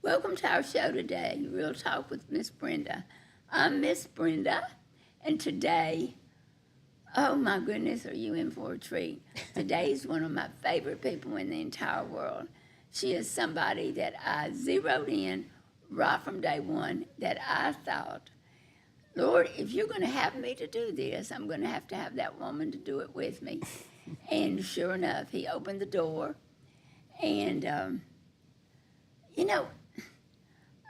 Welcome to our show today, Real Talk with Miss Brenda. I'm Miss Brenda, and today, oh my goodness, are you in for a treat? Today is one of my favorite people in the entire world. She is somebody that I zeroed in right from day one that I thought, Lord, if you're going to have me to do this, I'm going to have that woman to do it with me. And sure enough, he opened the door, and, you know,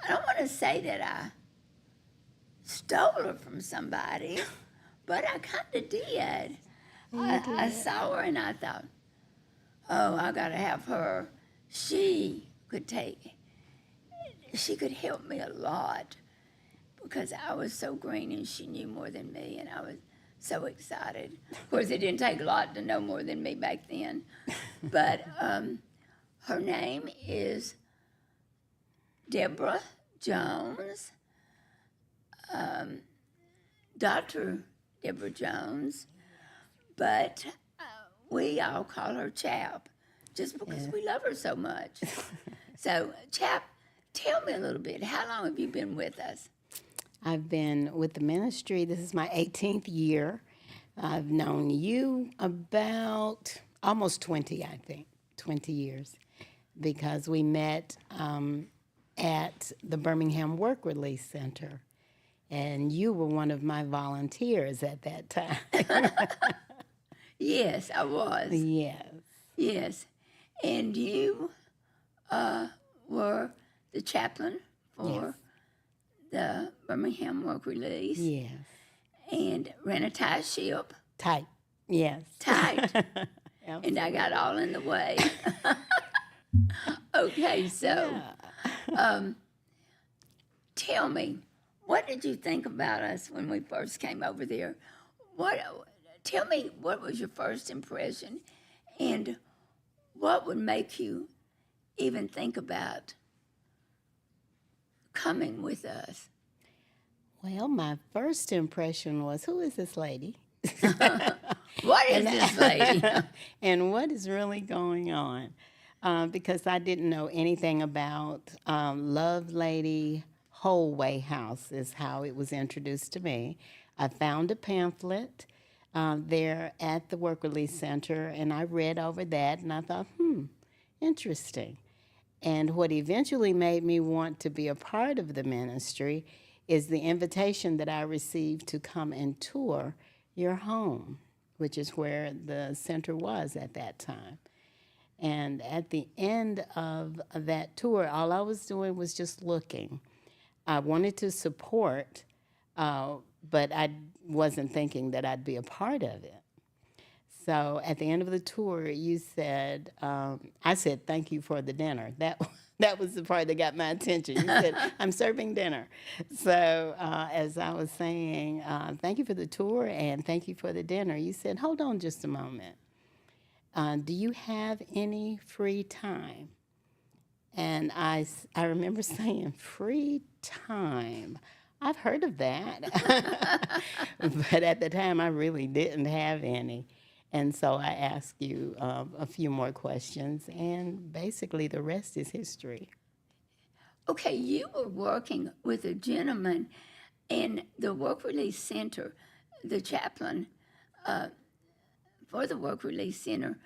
I don't want to say that I stole her from somebody, but I kind of did. I saw her and I thought, oh, I got to have her. She could help me a lot because I was so green and she knew more than me, and I was so excited. Of course, it didn't take a lot to know more than me back then, but her name is Deborah Jones, Dr. Deborah Jones, but we all call her Chap just because we love her so much. So, Chap, tell me a little bit. How long have you been with us? I've been with the ministry. This is my 18th year. I've known you about almost 20, I think, 20 years, because we met at the Birmingham Work Release Center, and you were one of my volunteers at that time. Yes, I was. Yes. Yes. And you were the chaplain for the Birmingham Work Release. Yes. And ran a tight ship. Tight. Yes. Tight. And I got all in the way. Okay, so tell me, what did you think about us when we first came over there? Tell me, what was your first impression, and what would make you even think about coming with us? Well, my first impression was, who is this lady? What is this lady? And what is really going on? Because I didn't know anything about Love Lady Holway House is how it was introduced to me. I found a pamphlet there at the Work Release Center, and I read over that, and I thought, interesting. And what eventually made me want to be a part of the ministry is the invitation that I received to come and tour your home, which is where the center was at that time. And at the end of that tour, all I was doing was just looking. I wanted to support, but I wasn't thinking that I'd be a part of it. So at the end of the tour, you said, I said, thank you for the dinner. That was the part that got my attention. You said, I'm serving dinner. So as I was saying, thank you for the tour and thank you for the dinner, you said, hold on just a moment. Do you have any free time? And I remember saying, free time? I've heard of that. But at the time, I really didn't have any. And so I asked you a few more questions, and basically the rest is history. Okay, you were working with a gentleman in the Work Release Center, the chaplain for the Work Release Center.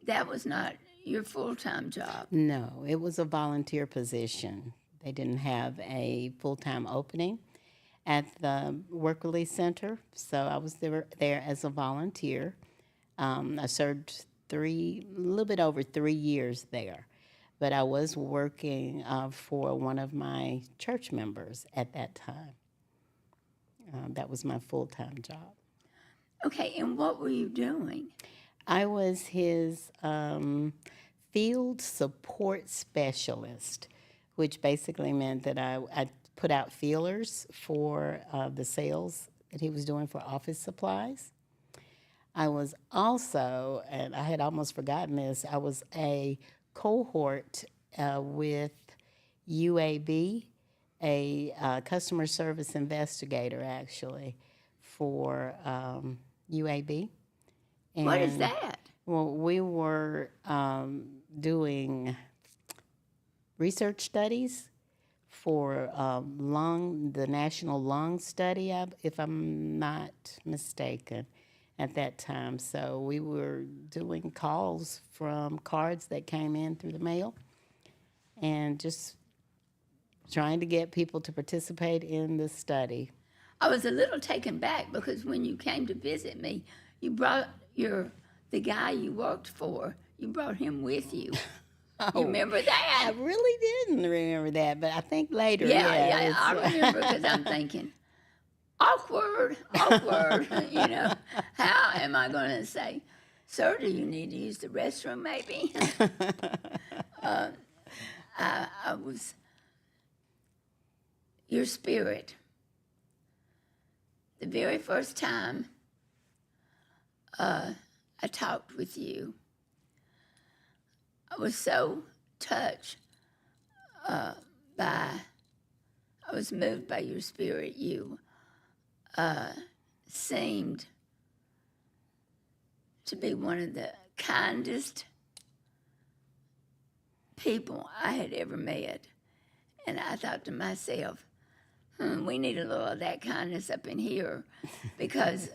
That was not your full-time job. No, it was a volunteer position. They didn't have a full-time opening at the Work Release Center, so I was there as a volunteer. I served a little bit over 3 years there, but I was working for one of my church members at that time. That was my full-time job. Okay, and what were you doing? I was his field support specialist, which basically meant that I put out feelers for the sales that he was doing for office supplies. I was also, and I had almost forgotten this, I was a cohort with UAB, a customer service investigator, actually, for UAB. What is that? Well, we were doing research studies for the National Lung Study, if I'm not mistaken, at that time. So we were doing calls from cards that came in through the mail and just trying to get people to participate in the study. I was a little taken back because when you came to visit me, you brought the guy you worked for. You brought him with you. You remember I that? really didn't remember that, but I think later, Yeah, I it's- remember because I'm thinking, awkward, awkward. How am I going to say, sir, do you need to use the restroom maybe? I was, your spirit, the very first time I talked with you, I was so touched I was moved by your spirit. You seemed to be one of the kindest people I had ever met. And I thought to myself, we need a little of that kindness up in here because,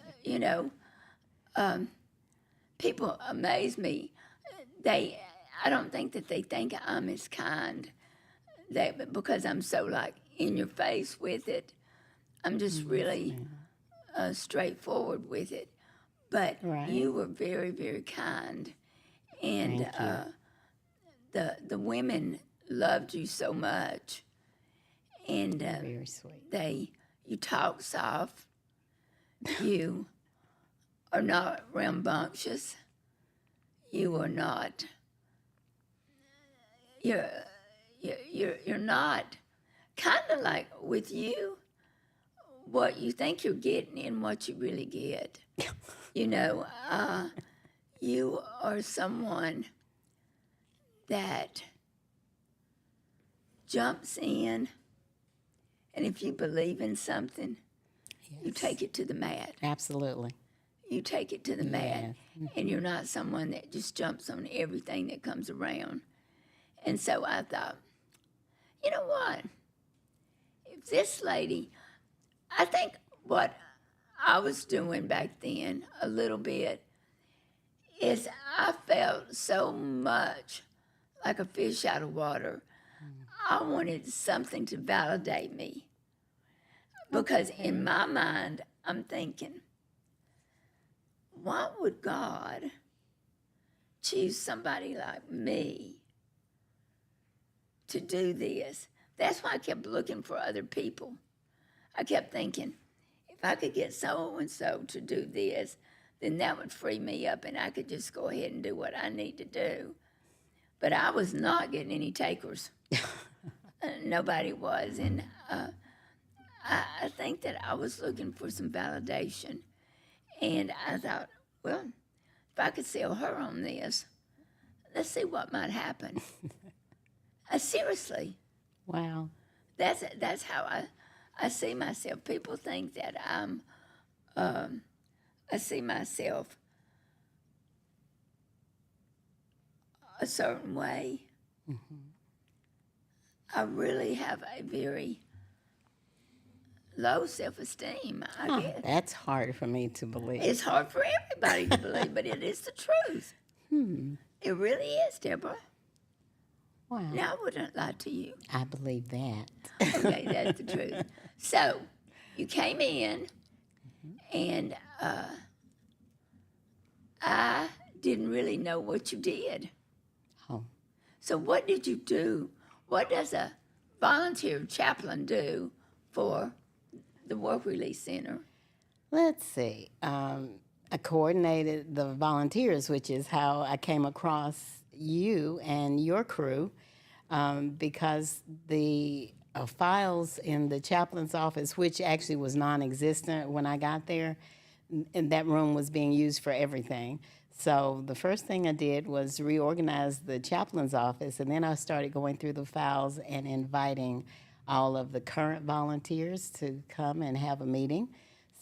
people amaze me. I don't think that they think I'm as kind because I'm so like in your face with it. I'm just really straightforward with it. But Right. you were very, very kind, and the women loved you so much, and very sweet. You talk soft. You are not rambunctious. You are not. You're not kind of like with you. What you think you're getting and what you really get. You are someone that jumps in, and if you believe in something, you take it to the mat. Absolutely. You take it to the mat, and you're not someone that just jumps on everything that comes around. And so I thought, you know what? If this lady, I think what I was doing back then a little bit is I felt so much like a fish out of water. I wanted something to validate me because in my mind, I'm thinking, why would God choose somebody like me to do this? That's why I kept looking for other people. I kept thinking, if I could get so-and-so to do this, then that would free me up and I could just go ahead and do what I need to do. But I was not getting any takers. Nobody was. And I think that I was looking for some validation. And I thought, well, if I could sell her on this, let's see what might happen. Seriously. Wow. That's how I see myself. People think that I see myself a certain way. I really have a very low self-esteem, I guess. That's hard for me to believe. It's hard for everybody to believe, but it is the truth. It really is, Deborah. Wow. Now, I wouldn't lie to you. I believe that. Okay, that's the truth. So, you came in, and I didn't really know what you did. Oh. So, what did you do? What does a volunteer chaplain do for the Work Release Center? Let's see. I coordinated the volunteers, which is how I came across you and your crew, because the files in the chaplain's office, which actually was non-existent when I got there, and that room was being used for everything. So the first thing I did was reorganize the chaplain's office, and then I started going through the files and inviting all of the current volunteers to come and have a meeting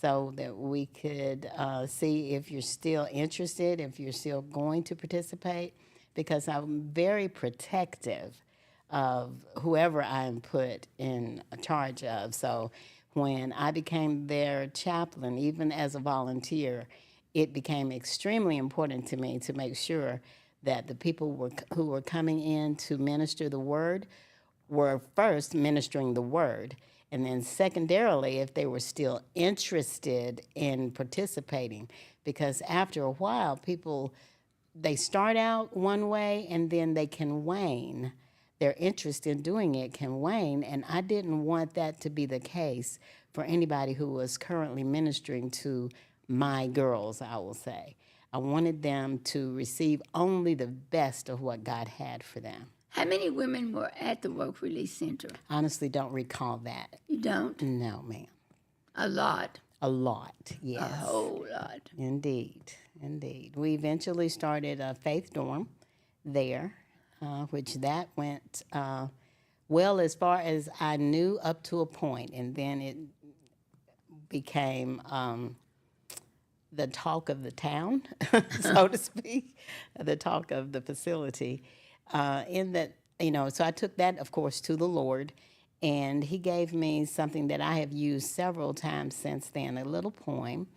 so that we could see if you're still interested, if you're still going to participate, because I'm very protective of whoever I am put in charge of. So when I became their chaplain, even as a volunteer, it became extremely important to me to make sure that the people who were coming in to minister the word were first ministering the word. And then secondarily, if they were still interested in participating, because after a while, people, they start out one way and then they can wane. Their interest in doing it can wane. And I didn't want that to be the case for anybody who was currently ministering to my girls, I will say. I wanted them to receive only the best of what God had for them. How many women were at the Work Release Center? Honestly, don't recall that. You don't? No, ma'am. A lot. A lot, yes. A whole lot. Indeed, indeed. We eventually started a faith dorm there, which that went well as far as I knew up to a point, and then it became the talk of the town, so to speak, the talk of the facility. In that, so I took that, of course, to the Lord, and He gave me something that I have used several times since then, a little poem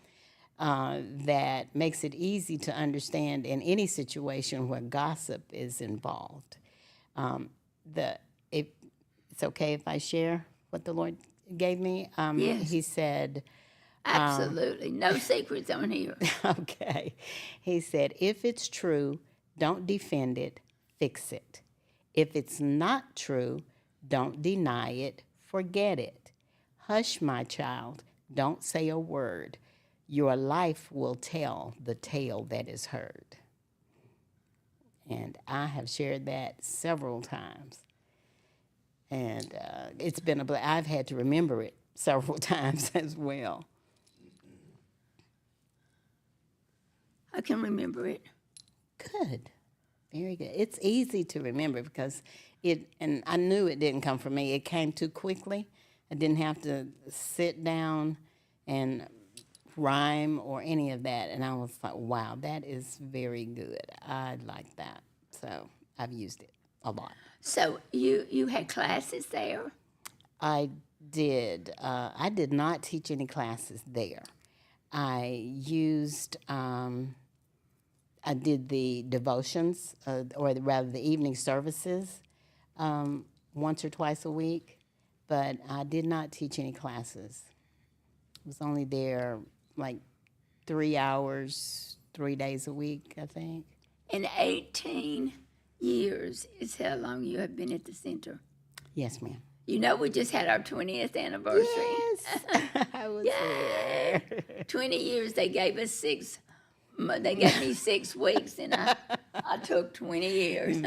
that makes it easy to understand in any situation where gossip is involved. If it's okay if I share what the Lord gave me? Yes. He said, Absolutely. No secrets on here. okay. He said, if it's true, don't defend it, fix it. If it's not true, don't deny it, forget it. Hush, my child, don't say a word. Your life will tell the tale that is heard. And I have shared that several times. And it's been I've had to remember it several times as well. I can remember it. Good. Very good. It's easy to remember because and I knew it didn't come from me. It came too quickly. I didn't have to sit down and rhyme or any of that. And I was like, wow, that is very good. I like that. So I've used it a lot. So you had classes there? I did. I did not teach any classes there. I used, I did the devotions, or rather the evening services, once or twice a week, but I did not teach any classes. I was only there like 3 hours, 3 days a week, I think. And 18 years is how long you have been at the center. Yes, ma'am. You know, we just had our 20th anniversary. Yes, I was there. 20 years, they gave us they gave me 6 weeks, and I took 20 years.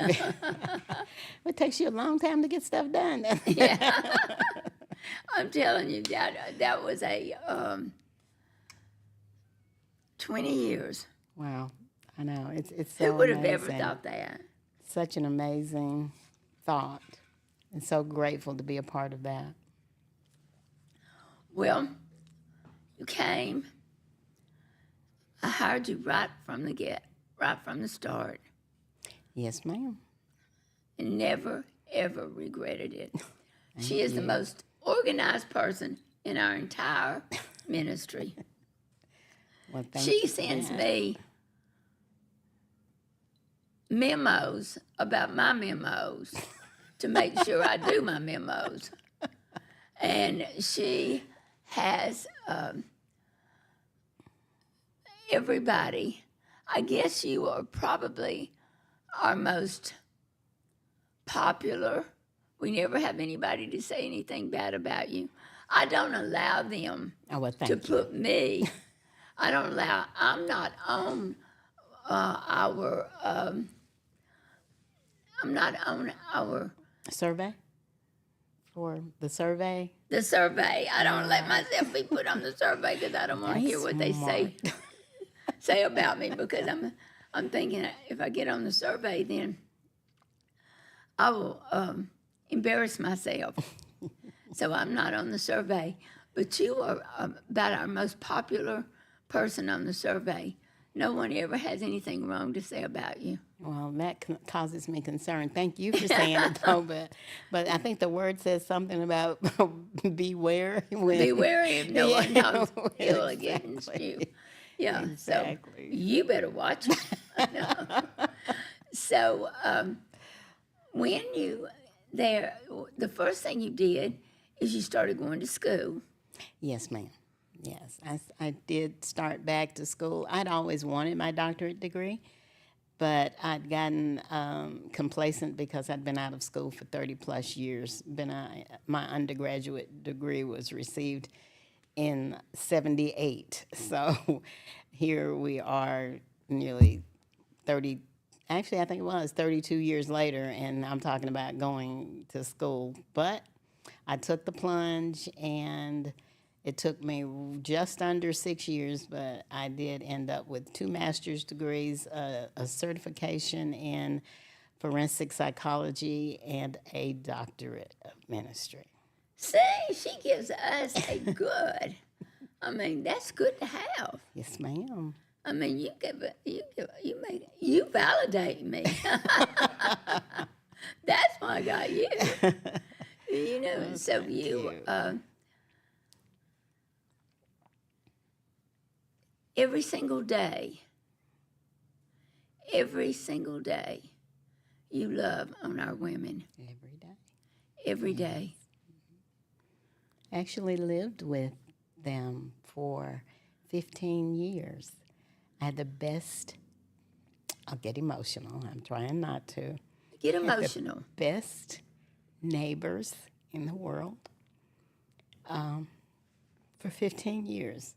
It takes you a long time to get stuff done. Yeah. I'm telling you, that was a 20 years. Wow, I know. It's so Who would have amazing. ever thought that? Such an amazing thought. And so grateful to be a part of that. Well, you came. I hired you right from the start, Yes, ma'am. and never, ever regretted it. She is the most organized person in our entire ministry. Well, thank She you for sends that. me memos about my memos to make sure I do my memos. And she has everybody. I guess you are probably our most popular. We never have anybody to say anything bad about you. I don't allow them Oh, well, to thank you. put me. I'm not on I'm not on Survey? For the survey? the survey. I don't let myself be put on the survey because I don't want to hear That's what they say about me, because I'm thinking if I get on the survey, then I will embarrass myself. So I'm not on the survey. But you are about our most popular person on the survey. no one ever has anything wrong to say about you. Well, that causes me concern. Thank you for saying it, though. But I think the word says something about beware. When, Be wary if no one yeah, talks ill against you. exactly. Yeah, so Exactly. you better watch it. No. So when you there, the first thing you did is you started going to school. Yes, ma'am. Yes, I did start back to school. I'd always wanted my doctorate degree, but I'd gotten complacent because I'd been out of school for 30 plus years. My undergraduate degree was received in 78. So here we are nearly 30, actually I think it was 32 years later, and I'm talking about going to school. But I took the plunge, and it took me just under 6 years, but I did end up with 2 master's degrees, a certification in forensic psychology, and a doctorate of ministry. See, she gives us a good. I mean, that's good to have. Yes, ma'am. I mean, you validate me. That's why I got you. You know, Oh, so thank you, you. every single day, you love on our women Every day. every day. Actually lived with them for 15 years. I had the best, I'll get emotional, I'm trying not to. Get emotional. Best neighbors in the world for 15 years.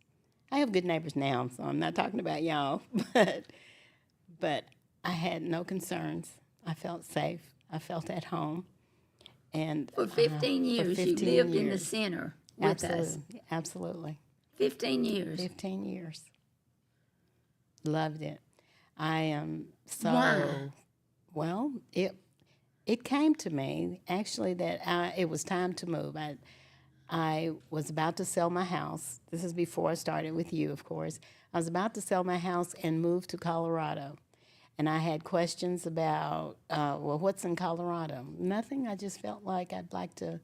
I have good neighbors now, so I'm not talking about y'all, but I had no concerns. I felt safe. I felt at home. And For 15 years, you 15 lived in the years. center with us. Absolutely. 15 years. 15 years. Loved it. I am so Why? well. It came to me actually that it was time to move. I was about to sell my house. This is before I started with you, of course. I was about to sell my house and move to Colorado. And I had questions about, well, what's in Colorado? Nothing. I just felt like I'd like to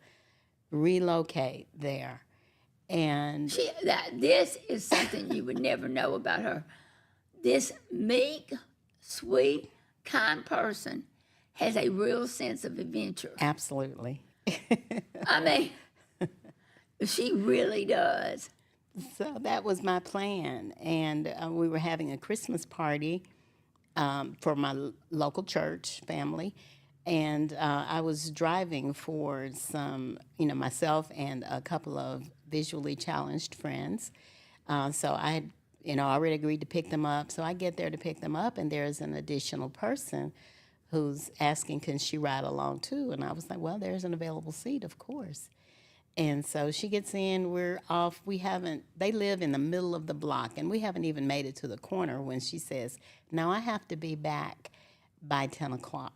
relocate there. And This is something you would never know about her. This meek, sweet, kind person has a real sense of adventure. absolutely. I mean, she really does. So that was my plan. And we were having a Christmas party for my local church family. And I was driving for some, myself and a couple of visually challenged friends. So I had, already agreed to pick them up. So I get there to pick them up, and there's an additional person who's asking, can she ride along too? And I was like, well, there's an available seat, of course. And so she gets in, we're off. They live in the middle of the block, and we haven't even made it to the corner when she says, now I have to be back by 10 o'clock.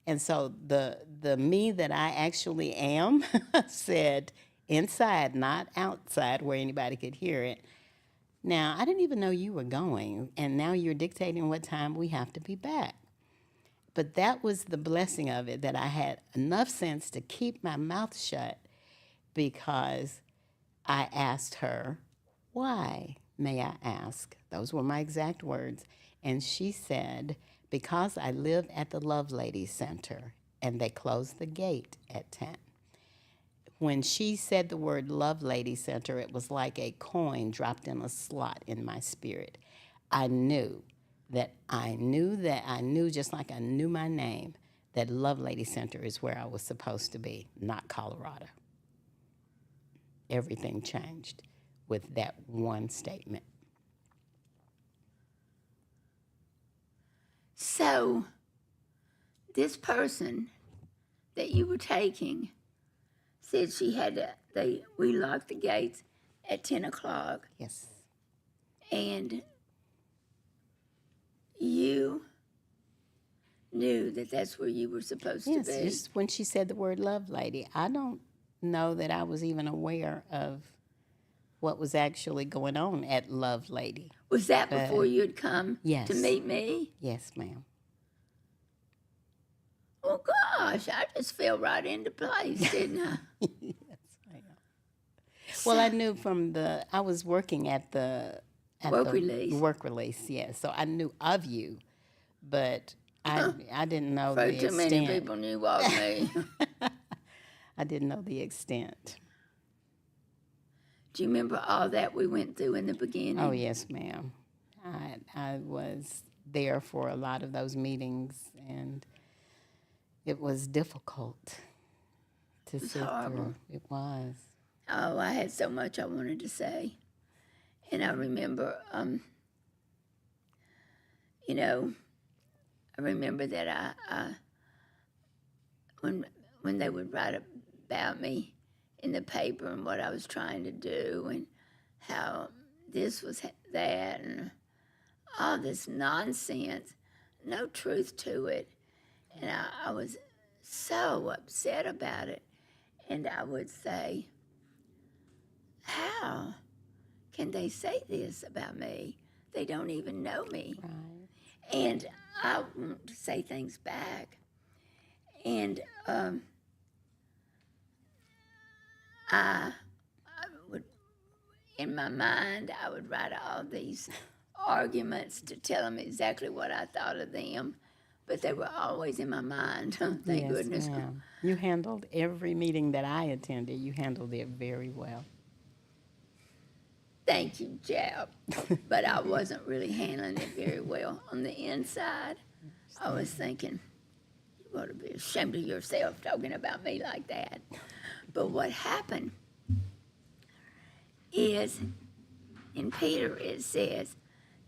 And so the me that I actually am said, inside, not outside where anybody could hear it, now, I didn't even know you were going, and now you're dictating what time we have to be back. But that was the blessing of it, that I had enough sense to keep my mouth shut, because I asked her, why, may I ask? Those were my exact words. And she said, because I live at the Love Lady Center, and they close the gate at 10. When she said the word Love Lady Center, it was like a coin dropped in a slot in my spirit. I knew, just like I knew my name, that Love Lady Center is where I was supposed to be, not Colorado. Everything changed with that one statement. So, this person that you were taking said she had we locked the gates at 10 o'clock, Yes. and you knew that that's where you were supposed to Yes, be. just when she said the word Love Lady, I don't know that I was even aware of what was actually going on at Love Lady. Was that But- before you had come Yes. to meet me? Yes, ma'am. Oh, gosh, I just fell right into place, didn't I? Yes, ma'am. Well, I knew I was working at the Work release. Work release, yes. So I knew of you, but I didn't know the Probably too extent. many people knew of me. I didn't know the extent. Do you remember all that we went through in the beginning? Oh, yes, ma'am. I was there for a lot of those meetings, and it was difficult to sit horrible. through. It was. Oh, I had so much I wanted to say. And I remember, you know, I remember that when they would write about me in the paper and what I was trying to do and how this was that and all this nonsense, no truth to it. And I was so upset about it. And I would say, how can they say this about me? They don't even know me. Right. And I want to say things back. And I would, in my mind, I would write all these arguments to tell them exactly what I thought of them. But they were always in my mind, thank Yes, goodness. ma'am. You handled every meeting that I attended. You handled it very well. Thank you, Jab. But I wasn't really handling it very well. On the inside, I was thinking, you ought to be ashamed of yourself talking about me like that. But what happened is, in Peter it says,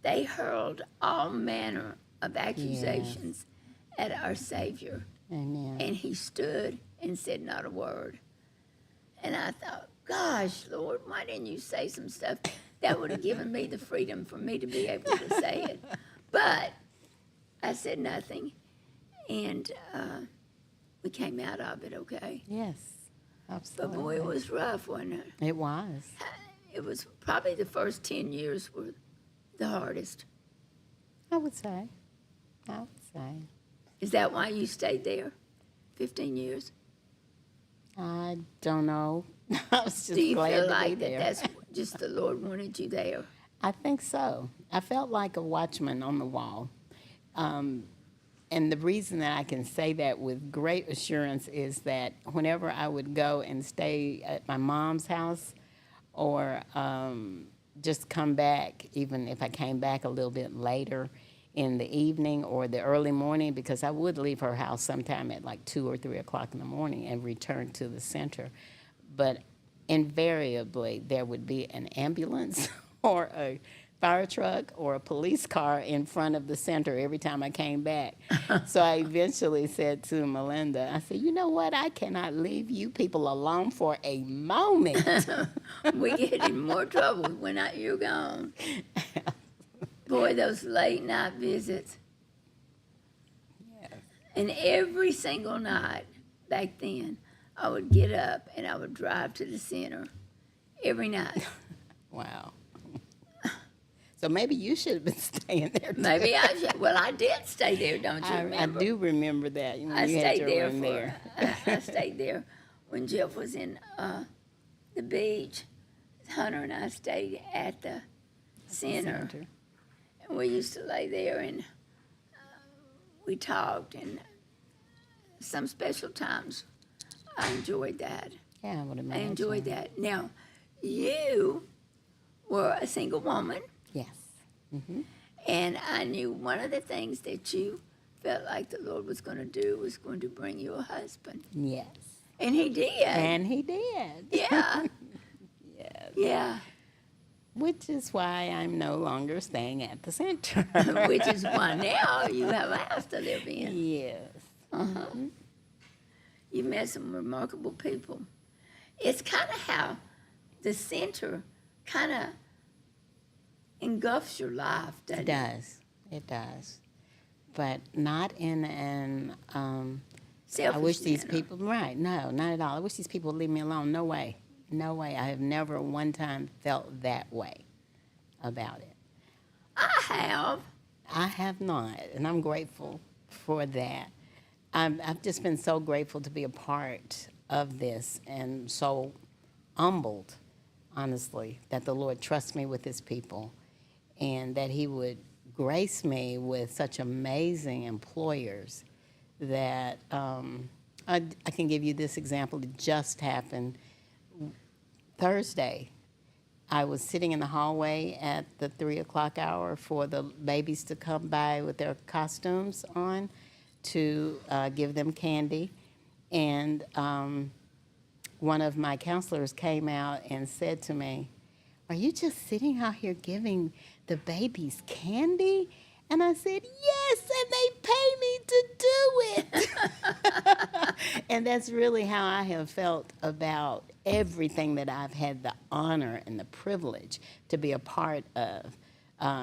they hurled all manner of accusations at our Savior. Amen. And he stood and said not a word. And I thought, gosh, Lord, why didn't you say some stuff that would have given me the freedom for me to be able to say it? But I said nothing, and we came out of it okay. Yes, But absolutely. boy, it was rough, wasn't it? It was. It was probably the first 10 years were the hardest. I would say. Is that why you stayed there 15 years? I don't know. I was just Do you glad feel to like be there. that's just the Lord wanted you there? I think so. I felt like a watchman on the wall. And the reason that I can say that with great assurance is that whenever I would go and stay at my mom's house or just come back, even if I came back a little bit later in the evening or the early morning, because I would leave her house sometime at like 2 or 3 o'clock in the morning and return to the center. But invariably, there would be an ambulance or a fire truck or a police car in front of the center every time I came back. So I eventually said to Melinda, I said, you know what? I cannot leave you people alone for a moment. We get in more trouble when you're gone. Boy, those late night visits. Yes. And every single night back then, I would get up and I would drive to the center every night. Wow. So maybe you should have been staying there too. Maybe I should. Well, I did stay there, don't you I remember? do remember that. You I had stayed your there room for. there. I stayed there when Jeff was in the beach. Hunter and I stayed at the center. And we used to lay there and we talked, and some special times I enjoyed that. Yeah, I would I imagine. enjoyed that. Now, you were a single woman, Yes. Mm-hmm. and I knew one of the things that you felt like the Lord was going to do was going to bring you a husband. Yes. And he did. And he did. Yeah. Yes. Yeah. Which is why I'm no longer staying at the center. Which is why now you have a house to live in. Yes. Uh-huh. You met some remarkable people. It's kind of how the center kind of engulfs your life, doesn't It it? does. It does. But not in an, I Selfish wish these manner. people, right, no, not at all. I wish these people would leave me alone. No way. No way. I have never one time felt that way about it. have. I have not, and I'm grateful for that. I've just been so grateful to be a part of this and so humbled, honestly, that the Lord trusts me with his people and that he would grace me with such amazing employers that I can give you this example. It just happened Thursday. I was sitting in the hallway at the 3 o'clock hour for the babies to come by with their costumes on to give them candy. And one of my counselors came out and said to me, "Are you just sitting out here giving the babies candy?" And I said, "Yes, and they pay me to do it." And that's really how I have felt about everything that I've had the honor and the privilege to be a part of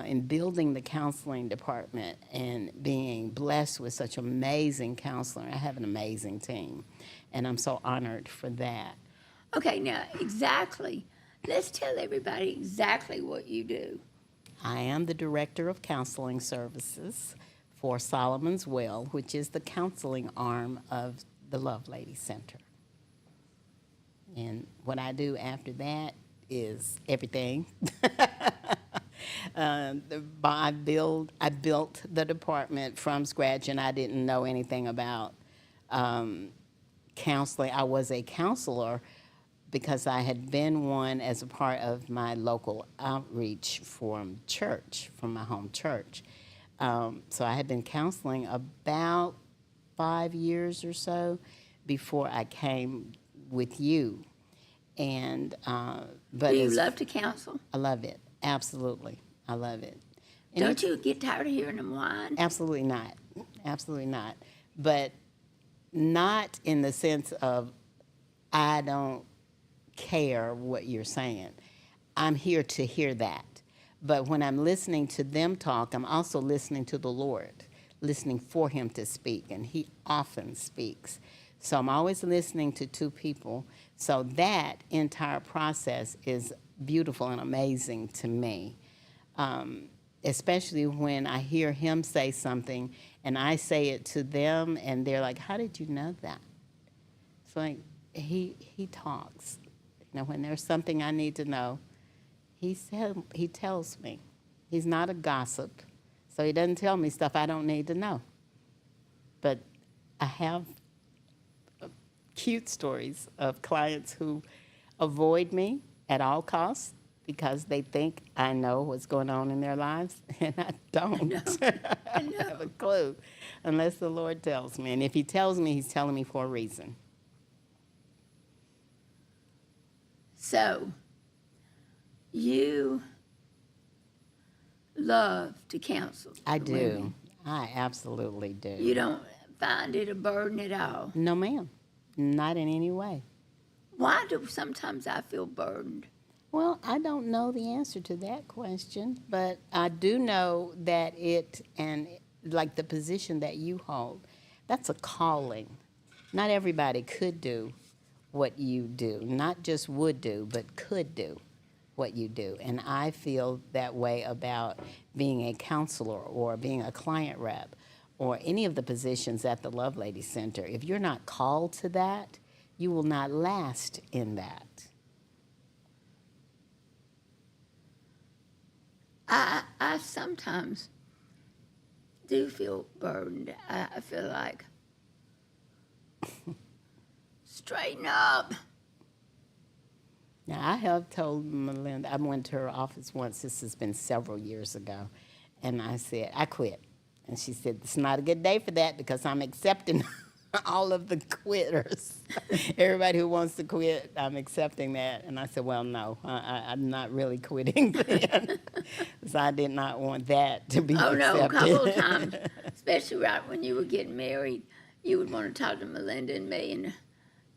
in building the counseling department and being blessed with such amazing counselor. I have an amazing team, and I'm so honored for that. Okay, now exactly. Let's tell everybody exactly what you do. I am the Director of Counseling Services for Solomon's Well, which is the counseling arm of the Love Lady Center. And what I do after that is everything. I built the department from scratch, and I didn't know anything about counseling. I was a counselor because I had been one as a part of my local outreach from church, from my home church. So I had been counseling about 5 years or so before I came with you. And but Do you as- love to counsel? I love it. Absolutely. I love it. And Don't you get tired of hearing them whine? Absolutely not. Absolutely not. But not in the sense of I don't care what you're saying. I'm here to hear that. But when I'm listening to them talk, I'm also listening to the Lord, listening for him to speak, and he often speaks. So I'm always listening to two people. So that entire process is beautiful and amazing to me, especially when I hear him say something and I say it to them, and they're like, "How did you know that?" It's like he talks. You know, when there's something I need to know, he tells me. He's not a gossip, so he doesn't tell me stuff I don't need to know. But I have cute stories of clients who avoid me at all costs because they think I know what's going on in their lives, and I don't. I don't have a clue unless the Lord tells me. And if he tells me, he's telling me for a reason. So, you love to counsel. I the do. women. I absolutely do. You don't find it a burden at all. No, ma'am. Not in any way. Why do sometimes I feel burdened? Well, I don't know the answer to that question, but I do know that like the position that you hold, that's a calling. Not everybody could do what you do, not just would do, but could do what you do. And I feel that way about being a counselor or being a client rep or any of the positions at the Love Lady Center. If you're not called to that, you will not last in that. I sometimes do feel burdened. I feel like, straighten up. Now, I have told Melinda, I went to her office once, this has been several years ago, and I said, I quit. And she said, it's not a good day for that because I'm accepting all of the quitters. Everybody who wants to quit, I'm accepting that. And I said, well, no, I'm not really quitting then. So I did not want that to be accepted. No, a couple of times, especially right when you were getting married, you would want to talk to Melinda and me, and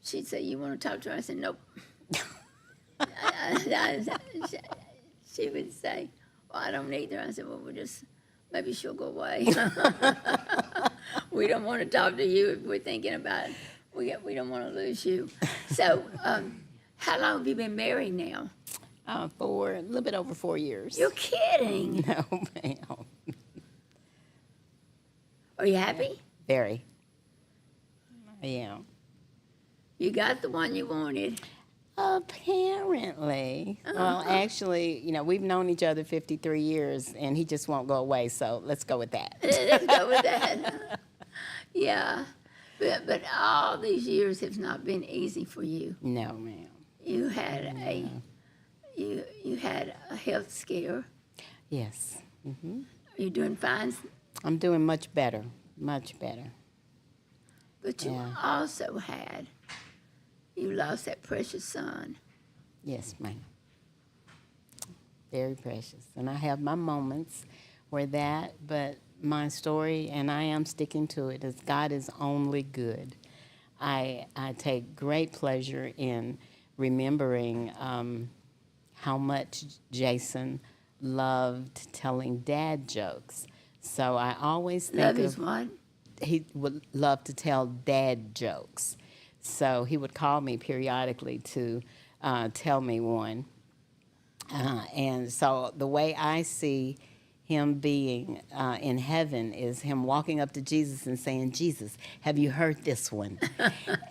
she'd say, you want to talk to her? I said, nope. She would say, well, I don't either. I said, well, maybe she'll go away. We don't want to talk to you if we're thinking about it. We don't want to lose you. So, how long have you been married now? For a little bit over 4 years. You're kidding. No, ma'am. Are you happy? Very. I am. You got the one you wanted. Apparently. Well, actually, we've known each other 53 years, and he just won't go away, so let's go with that. Let's go with that. Yeah. But all these years have not been easy for you. No, ma'am. You had you had a health scare. Yes. Are you doing fine? I'm doing much better. Much better. But you also you lost that precious son. Yes, ma'am. Very precious. And I have my moments where but my story, and I am sticking to it, is God is only good. I take great pleasure in remembering how much Jason loved telling dad jokes. So I always think Love is what? he would love to tell dad jokes. So he would call me periodically to tell me one. And so the way I see him being in heaven is him walking up to Jesus and saying, Jesus, have you heard this one?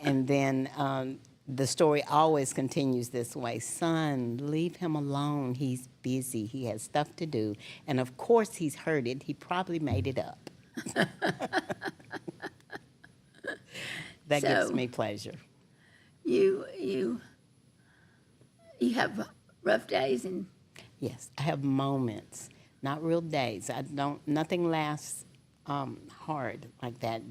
And then the story always continues this way. Son, leave him alone. He's busy. He has stuff to do. And of course he's heard it. He probably made it up. That gives So- me pleasure. You have rough days and Yes, I have moments, not real days. Nothing lasts hard like that.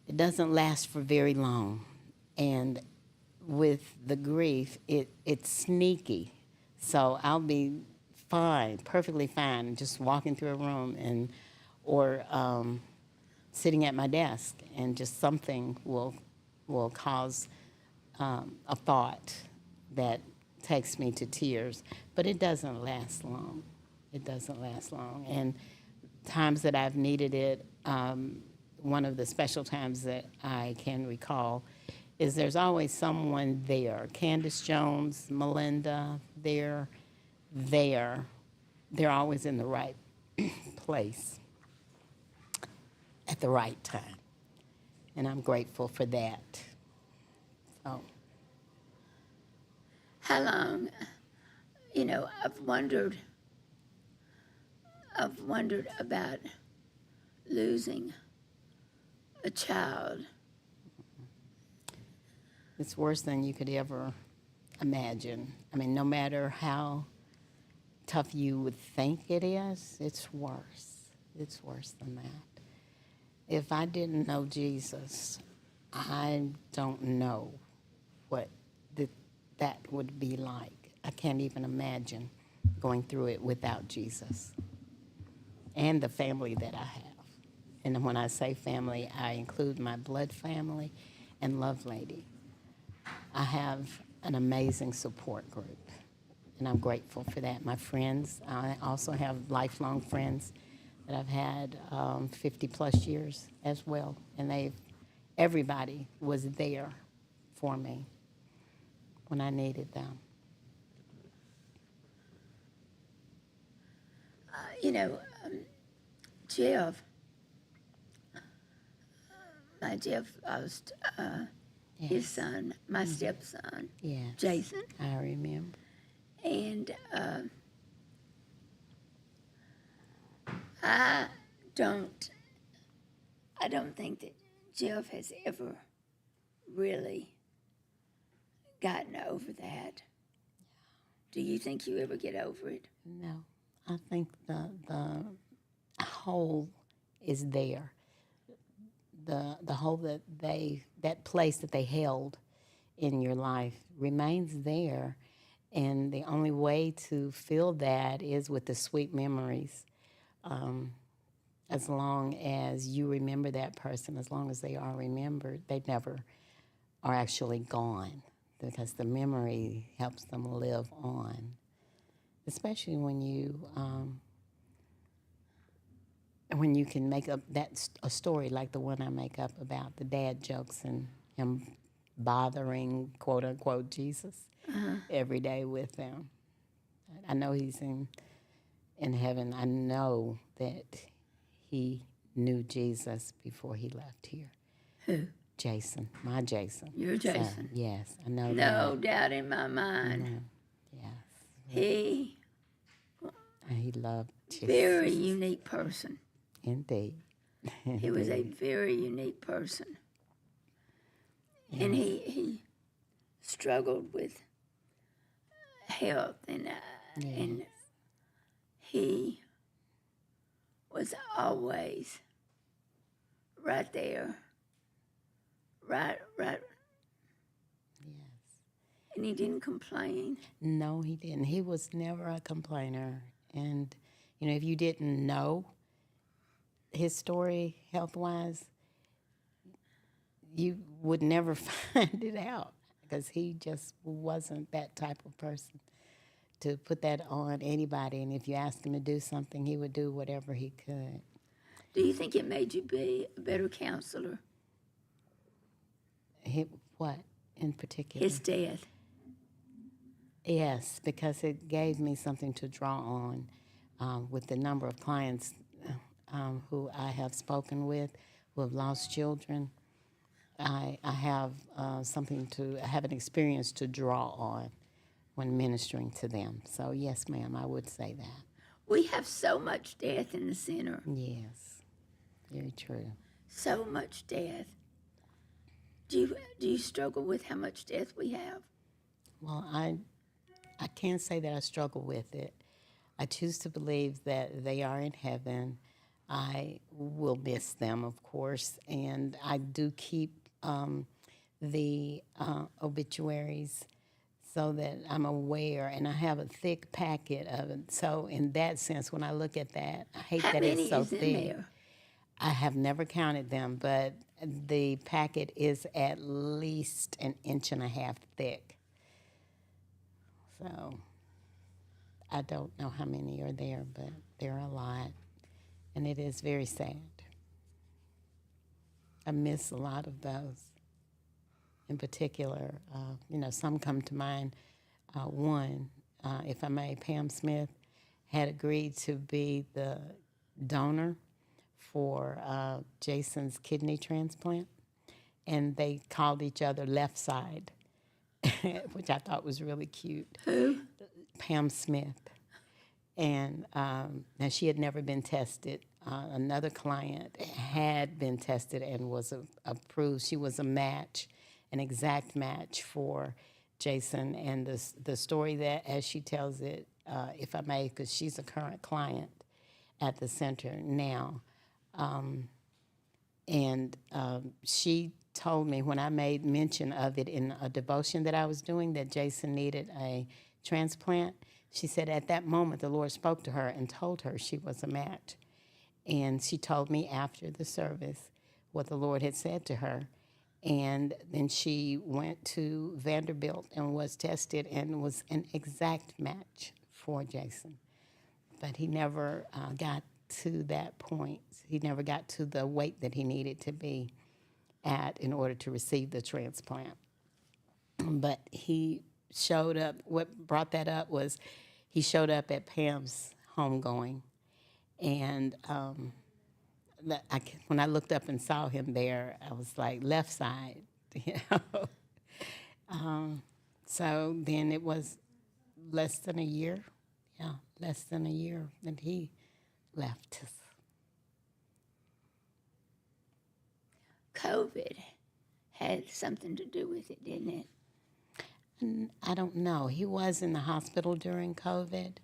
It doesn't last for very long. And with the grief, it's sneaky. So I'll be fine, perfectly fine, just walking through a room or sitting at my desk, and just something will cause a thought that takes me to tears. But it doesn't last long. It doesn't last long. And times that I've needed it, one of the special times that I can recall is there's always someone there. Candace Jones, Melinda, they're there. They're always in the right place at the right time. And I'm grateful for that. So, how long? I've wondered about losing a child. it's worse than you could ever imagine. I mean, no matter how tough you would think it is, it's worse. It's worse than that. If I didn't know Jesus, I don't know what that would be like. I can't even imagine going through it without Jesus and the family that I have. And when I say family, I include my blood family and Love Lady. I have an amazing support group, and I'm grateful for that. My friends, I also have lifelong friends that I've had 50 plus years as well, and everybody was there for me when I needed them. Jeff, my Jeff lost his Yes. son, my stepson, Yes. Jason, I remember. and I don't think that Jeff has ever really gotten over that. Do you think you ever get over it? No, I think the hole is there. The hole that place that they held in your life remains there, and the only way to fill that is with the sweet memories. As long as you remember that person, as long as they are remembered, they never are actually gone, because the memory helps them live on. Especially when you can make up a story like the one I make up about the dad jokes and him bothering, quote unquote, Jesus every day with them. I know he's in heaven. I know that he knew Jesus before he left here. Who? Jason, my Jason. Your So, Jason. yes, I know No that. doubt in my mind. No, yes. He, And he loved Jesus. very unique person. Indeed. He was a very unique person. And he struggled with health, and he was always right there, right, Yes. and he didn't complain. No, he didn't. He was never a complainer. And, if you didn't know his story health-wise, you would never find it out because he just wasn't that type of person to put that on anybody. And if you asked him to do something, he would do whatever he could. Do you think it made you be a better counselor? What in particular? His death. Yes, because it gave me something to draw on with the number of clients who I have spoken with who have lost children. I have I have an experience to draw on when ministering to them. So yes, ma'am, I would say that. We have so much death in the center. Yes, very true. So much death. Do you struggle with how much death we have? Well, I can't say that I struggle with it. I choose to believe that they are in heaven. I will miss them, of course, and I do keep the obituaries so that I'm aware, and I have a thick packet of it. So in that sense, when I look at that, I hate How that many it's so is in thick. there? I have never counted them, but the packet is at least 1.5 inches thick. So I don't know how many are there, but there are a lot, and it is very sad. I miss a lot of those. In particular, some come to mind. One, if I may, Pam Smith had agreed to be the donor for Jason's kidney transplant, and they called each other Left Side, which I thought was really cute. Who? Pam Smith. And now she had never been tested. Another client had been tested and was approved. She was a match, an exact match for Jason. And the story that, as she tells it, if I may, because she's a current client at the center now, she told me when I made mention of it in a devotion that I was doing that Jason needed a transplant. She said at that moment the Lord spoke to her and told her she was a match. And she told me after the service what the Lord had said to her. And then she went to Vanderbilt and was tested and was an exact match for Jason. But he never got to that point. He never got to the weight that he needed to be at in order to receive the transplant. But he showed up. What brought that up was he showed up at Pam's homegoing. And when I looked up and saw him there, I was like, Left Side, So then it was less than a year that he left us. COVID had something to do with it, didn't it? I don't know. He was in the hospital during COVID,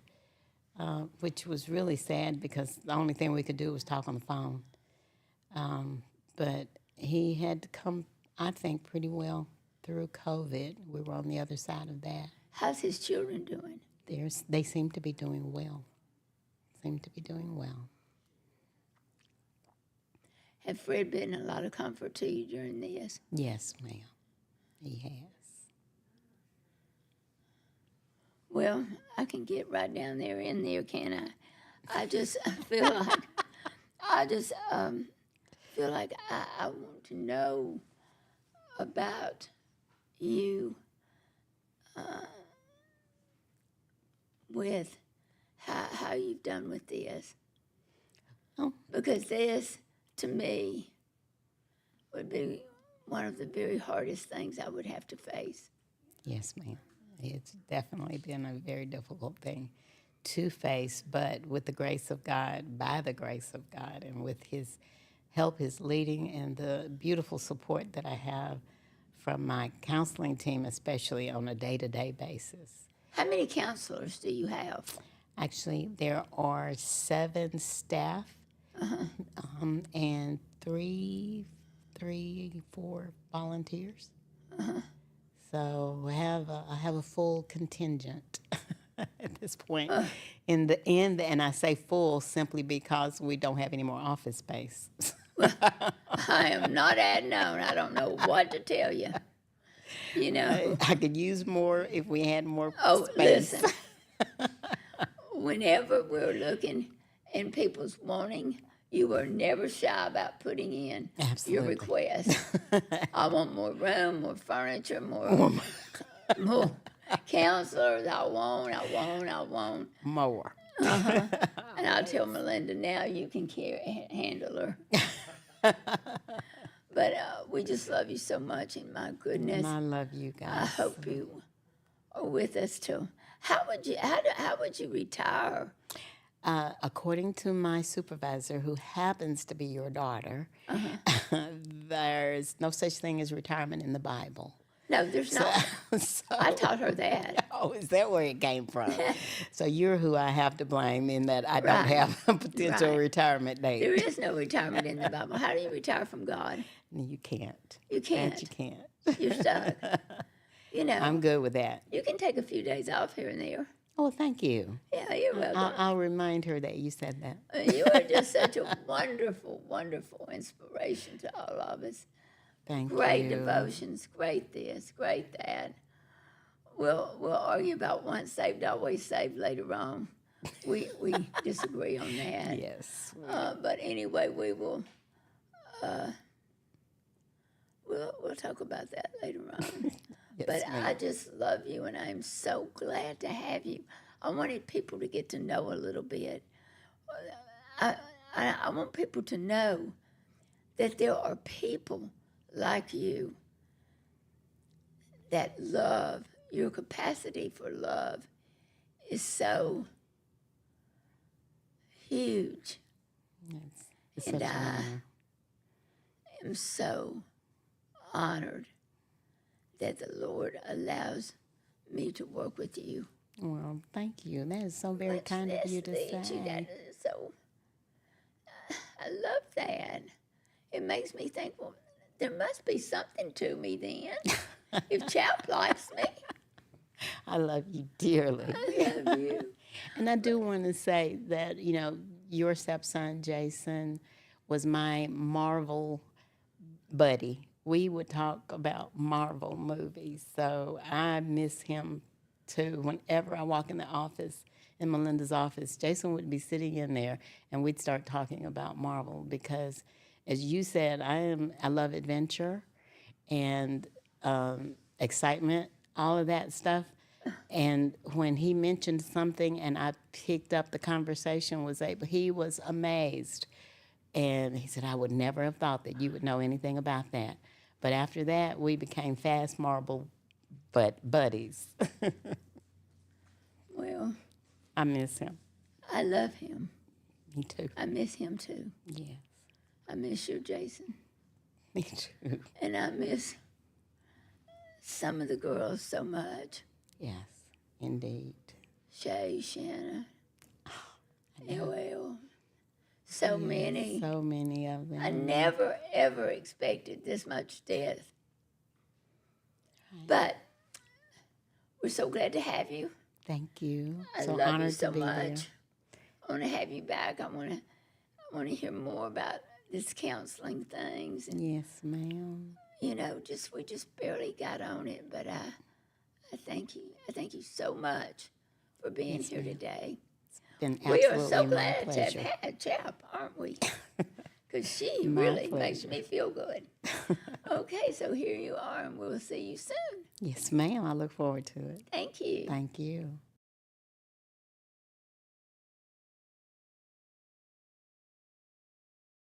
which was really sad because the only thing we could do was talk on the phone. But he had to come, I think, pretty well through COVID. We were on the other side of that. How's his children doing? They seem to be doing well. Have Fred been a lot of comfort to you during this? Yes, ma'am. He has. Well, I can get right down there in there, can I? I just feel like I want to know about you with how you've done with this. Oh. Because this, to me, would be one of the very hardest things I would have to face. Yes, ma'am. It's definitely been a very difficult thing to face, but with the grace of God, by the grace of God, and with His help, His leading, and the beautiful support that I have from my counseling team, especially on a day-to-day basis. How many counselors do you have? Actually, there are 7 staff and 4 volunteers. So I have a full contingent at this point. In the end, and I say full simply because we don't have any more office space. I am not adding on. I don't know what to tell you. You know. I could use more if we had more Oh, space. listen. Whenever we're looking and people's wanting, you are never shy about putting in your Absolutely. request. I want more room, more furniture, more counselors. I want. More. And I'll tell Melinda now you can handle her. But we just love you so much, and my goodness, And I love you guys. I hope you are with us too. How would you retire? According to my supervisor, who happens to be your daughter, there's no such thing as retirement in the Bible. No, there's not. So, I taught her that. oh, is that where it came from? So you're who I have to blame in that I don't Right. have a potential Right. retirement date. There is no retirement in the Bible. How do you retire from God? You can't. You can't. That you can't. You're stuck. You know, I'm good with that. you can take a few days off here and there. Oh, thank you. Yeah, you're welcome. I'll remind her that you said that. You are just such a wonderful, wonderful inspiration to all of us. Thank Great you. devotions, great this, great that. We'll argue about once saved, always saved later on. We disagree on that. Yes. But anyway, we will. We'll talk about that later on. Yes, But ma'am. I just love you, and I'm so glad to have you. I wanted people to get to know a little bit. I want people to know that there are people like you that love. Your capacity for love is so huge. It's And such an I honor. am so honored that the Lord allows me to work with you. Well, thank you. That is so very kind of you to That say. is so, I love that. It makes me think, well, there must be something to me then. If Chap likes me, I love you dearly. I love you. And I do want to say that, your stepson, Jason, was my Marvel buddy. We would talk about Marvel movies. So I miss him too. Whenever I walk in the office, in Melinda's office, Jason would be sitting in there and we'd start talking about Marvel because, as you said, I love adventure and excitement, all of that stuff. And when he mentioned something and I picked up the conversation, he was amazed. And he said, I would never have thought that you would know anything about that. But after that, we became fast Marvel buddies. Well, I miss him. I love him. Me too. I miss him too. Yes, I miss you, Jason. me too. And I miss some of the girls so much. Yes, indeed. Shay, Shanna, Noel, so many. So many of them. I never, ever expected this much death. But we're so glad to have you. Thank you. I so love honored you so to be much. there. I want to have you back. I want to hear more about this counseling things. And, Yes, ma'am. we just barely got on it. But I thank you. I thank you so much for being here today. Been We absolutely are so my glad to pleasure. have had Chap, aren't we? Because she My really makes pleasure. me feel good. Okay, so here you are, and we'll see you soon. Yes, ma'am. I look forward to it. Thank you. Thank you.